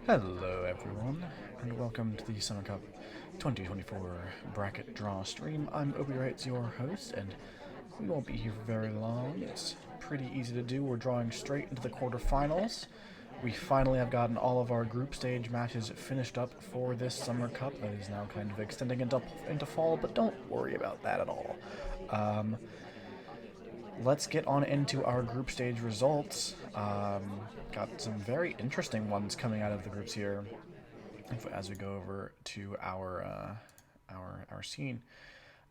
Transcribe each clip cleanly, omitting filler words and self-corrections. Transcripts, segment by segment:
Hello everyone, and welcome to the Summer Cup 2024 bracket draw stream. I'm Obi your host, and we won't be here for very long. It's pretty easy to do. We're drawing straight into the quarterfinals. We finally have gotten all of our group stage matches finished up for this Summer Cup that is now kind of extending into fall, but don't worry about that at all. Let's get on into our group stage results. Got some very interesting ones coming out of the groups here as we go over to our scene.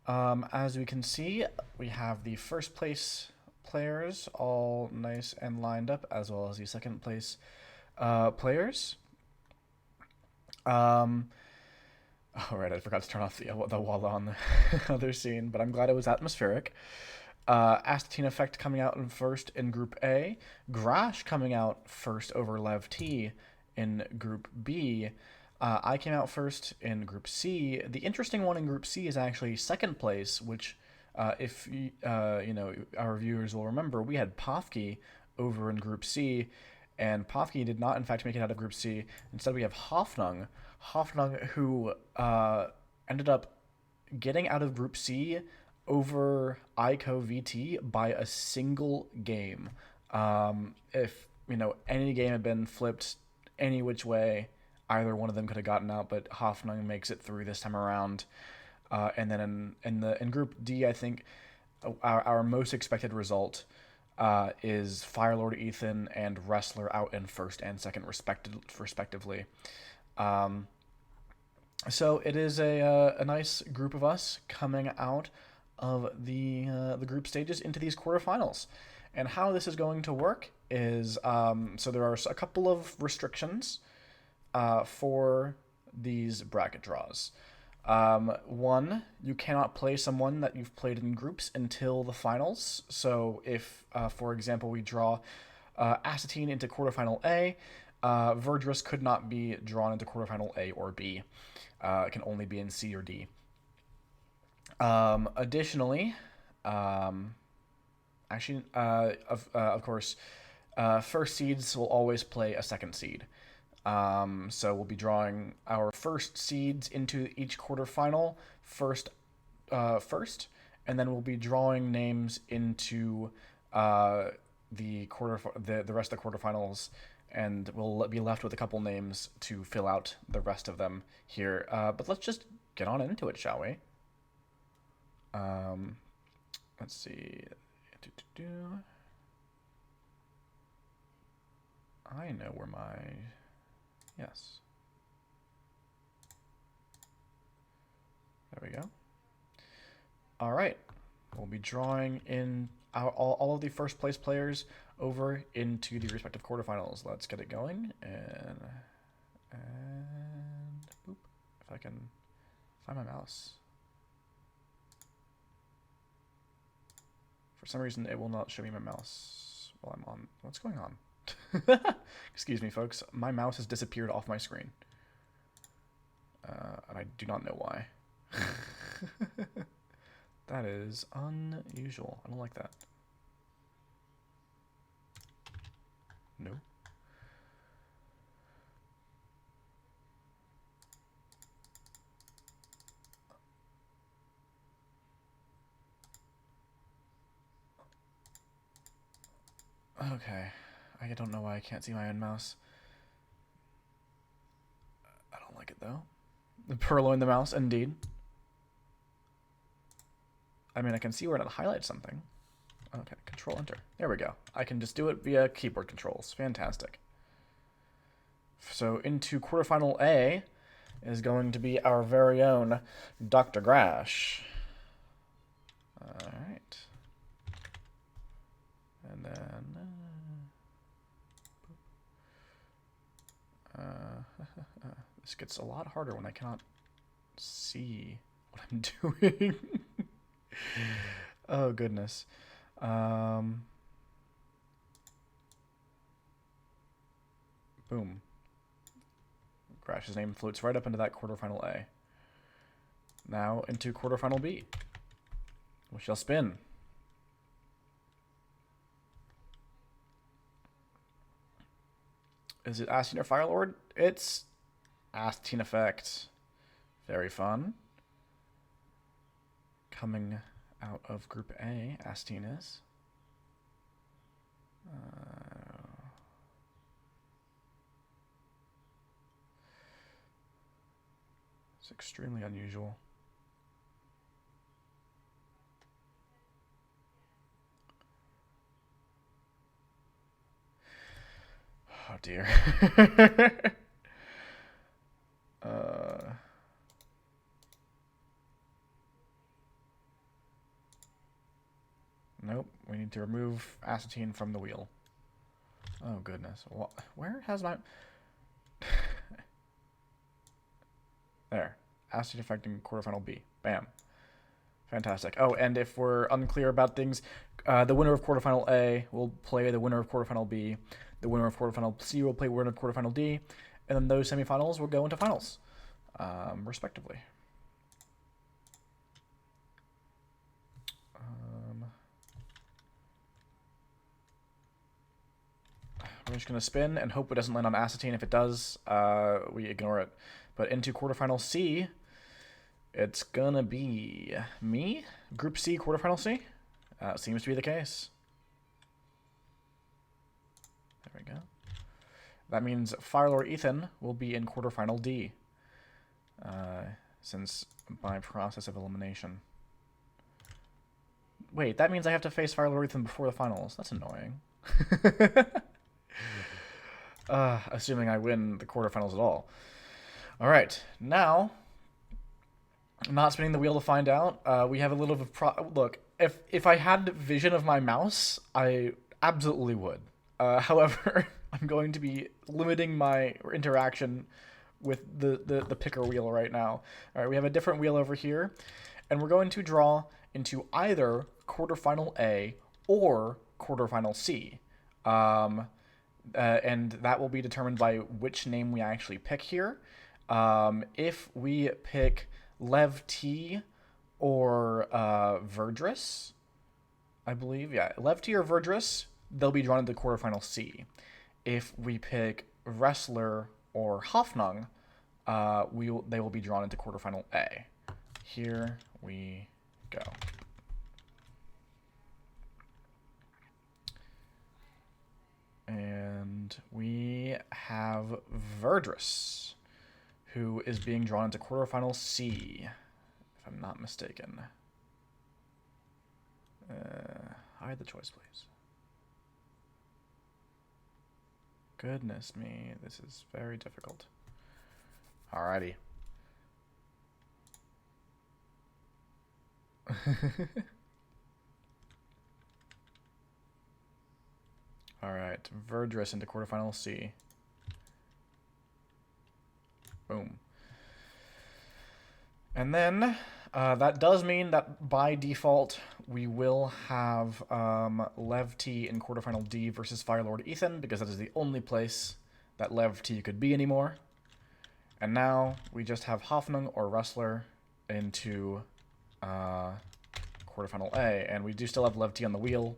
As we can see, we have the first place players all nice and lined up, as well as the second place players. All right, I forgot to turn off the wall on the other scene, but I'm glad it was atmospheric. Astatine Effect coming out in first in Group A. Grash coming out first over Lev T in Group B. I came out first in Group C. The interesting one in Group C is actually second place, which, if you know, our viewers will remember, we had Pofke over in Group C, and Pofke did not, in fact, make it out of Group C. Instead, we have Hoffnung, who ended up getting out of Group C over Ico VT by a single game. If any game had been flipped any which way, either one of them could have gotten out, but Hoffnung makes it through this time around. And then in Group D, I think our most expected result is Firelord Ethan and Wrestler out in first and second respectively. So it is a nice group of us coming out of the group stages into these quarterfinals. And how this is going to work is, so there are a couple of restrictions for these bracket draws. One, you cannot play someone that you've played in groups until the finals. So if, for example, we draw Astatine into quarterfinal A, Verdrus could not be drawn into quarterfinal A or B. It can only be in C or D. Additionally, of course, first seeds will always play a second seed. So we'll be drawing our first seeds into each quarterfinal first, and then we'll be drawing names into the rest of the quarterfinals, and we'll be left with a couple names to fill out the rest of them here. But let's just get on into it, shall we? Let's see. I know where my... Yes. There we go. All right. We'll be drawing in all of the first place players over into the respective quarterfinals. Let's get it going. And boop. If I can find my mouse. For some reason, it will not show me my mouse while I'm on. What's going on? Excuse me, folks. My mouse has disappeared off my screen. And I do not know why. That is unusual. I don't like that. No. Okay. I don't know why I can't see my own mouse. I don't like it, though. The purloin the mouse, indeed. I mean, I can see where it highlights something. Okay, Control-Enter. There we go. I can just do it via keyboard controls. Fantastic. So into quarterfinal A is going to be our very own Dr. Grash. Alright. And then... this gets a lot harder when I cannot see what I'm doing. Oh, goodness. Boom. Grash's name floats right up into that quarterfinal A. Now into quarterfinal B. We shall spin. Is it Asteen or Firelord? It's Asteen Effect. Very fun. Coming out of Group A, Asteen is. It's extremely unusual. Oh dear. Nope. We need to remove Asteen from the wheel. Oh goodness. Where has my... There. Asteen affecting quarterfinal B. Bam. Fantastic. Oh, and if we're unclear about things, the winner of quarterfinal A will play the winner of quarterfinal B. The winner of quarterfinal C will play winner of quarterfinal D. And then those semifinals will go into finals, respectively. We're just going to spin and hope it doesn't land on Asteen. If it does, we ignore it. But into quarterfinal C, it's going to be me. Group C, quarterfinal C. Seems to be the case. There we go. That means Firelord Ethan will be in quarterfinal D. Since by process of elimination. Wait, that means I have to face Firelord Ethan before the finals. That's annoying. Assuming I win the quarterfinals at all. Alright, now, I'm not spinning the wheel to find out. We have a little bit of look, if I had vision of my mouse, I absolutely would. However, I'm going to be limiting my interaction with the picker wheel right now. Alright, we have a different wheel over here, and we're going to draw into either quarterfinal A or quarterfinal C. And that will be determined by which name we actually pick here. If we pick Lev T or Verdris, I believe, yeah, Lev T or Verdris, they'll be drawn into quarterfinal C. If we pick Wrestler or Hoffnung, they will be drawn into quarterfinal A. Here we go. And we have Verdris, who is being drawn into quarterfinal C, if I'm not mistaken. Hide the choice, please. Goodness me, this is very difficult. Alrighty. Alright, Verdris into quarterfinal C. Boom. And then, that does mean that by default, we will have Lev T in quarterfinal D versus Firelord Ethan, because that is the only place that Lev T could be anymore. And now, we just have Hoffnung or Wrestler into quarterfinal A, and we do still have Lev T on the wheel.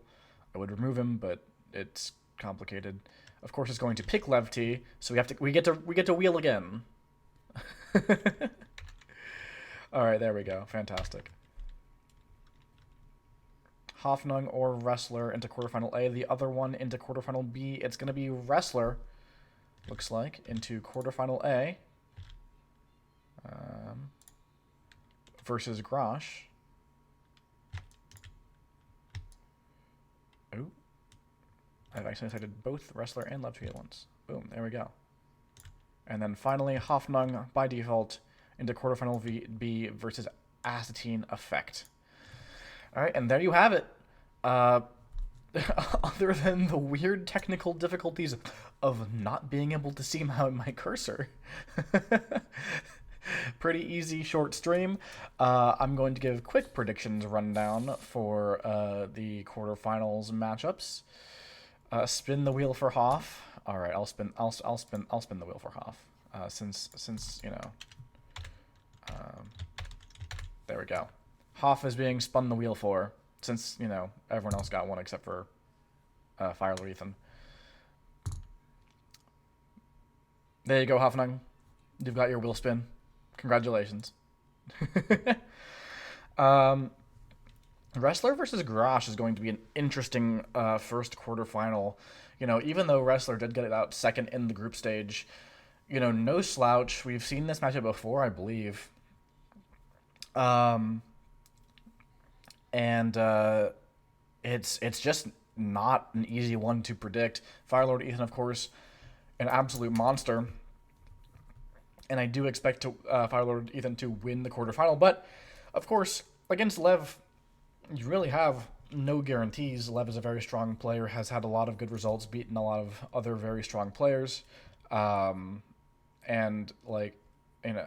I would remove him, but it's complicated. Of course, it's going to pick Lev T, so we get to wheel again. All right, there we go. Fantastic. Hoffnung or Wrestler into quarterfinal A. The other one into quarterfinal B. It's going to be Wrestler, looks like, into quarterfinal A. Versus Grosh. Ooh. I've actually selected both Wrestler and Lev T at once. Boom, there we go. And then finally, Hoffnung, by default, into quarterfinal B versus Asteen Effect. Alright, and there you have it. Other than the weird technical difficulties of not being able to see my cursor. Pretty easy, short stream. I'm going to give quick predictions rundown for the quarterfinals matchups. Spin the wheel for Hoff. All right, I'll spin the wheel for Hoff. Since you know. There we go. Hoff is being spun the wheel for, since you know everyone else got one except for Firelord Ethan. There you go, Hoffnung. You've got your wheel spin. Congratulations. um, Wrestler versus Garage is going to be an interesting first quarterfinal. Even though Wrestler did get it out second in the group stage, no slouch. We've seen this matchup before, I believe. Um, and it's just not an easy one to predict. Firelord Ethan, of course, an absolute monster, and I do expect Firelord Ethan to win the quarterfinal. But of course, against Lev, you really have no guarantees. Lev is a very strong player, has had a lot of good results, beaten a lot of other very strong players, um, and like, in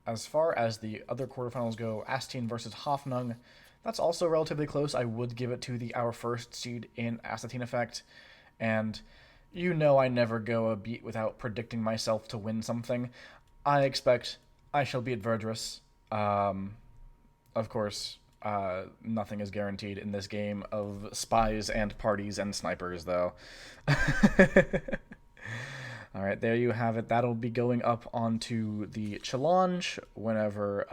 as far as the other quarterfinals go, Asteen versus Hoffnung, that's also relatively close. I would give it to our first seed in Assatean Effect, and I never go a beat without predicting myself to win something. I expect I shall beat Verdress. Of course, nothing is guaranteed in this game of spies and parties and snipers, though. All right, there you have it. That'll be going up onto the challenge whenever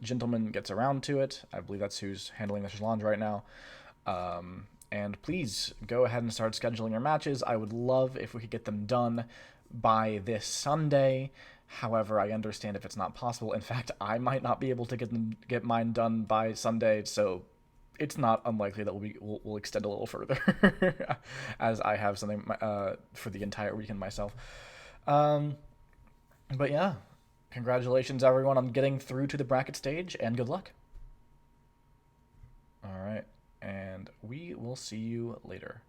Gentleman gets around to it. I believe that's who's handling the challenge right now. And please go ahead and start scheduling your matches. I would love if we could get them done by this Sunday. However, I understand if it's not possible. In fact, I might not be able to get mine done by Sunday, so it's not unlikely that we'll extend a little further, as I have something for the entire weekend myself. Um, but yeah, congratulations everyone on getting through to the bracket stage, and good luck. All right, and we will see you later.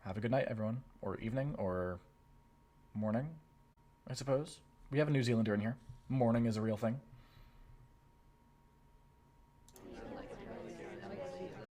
Have a good night, everyone, or evening, or morning, I suppose. We have a New Zealander in here. Morning is a real thing.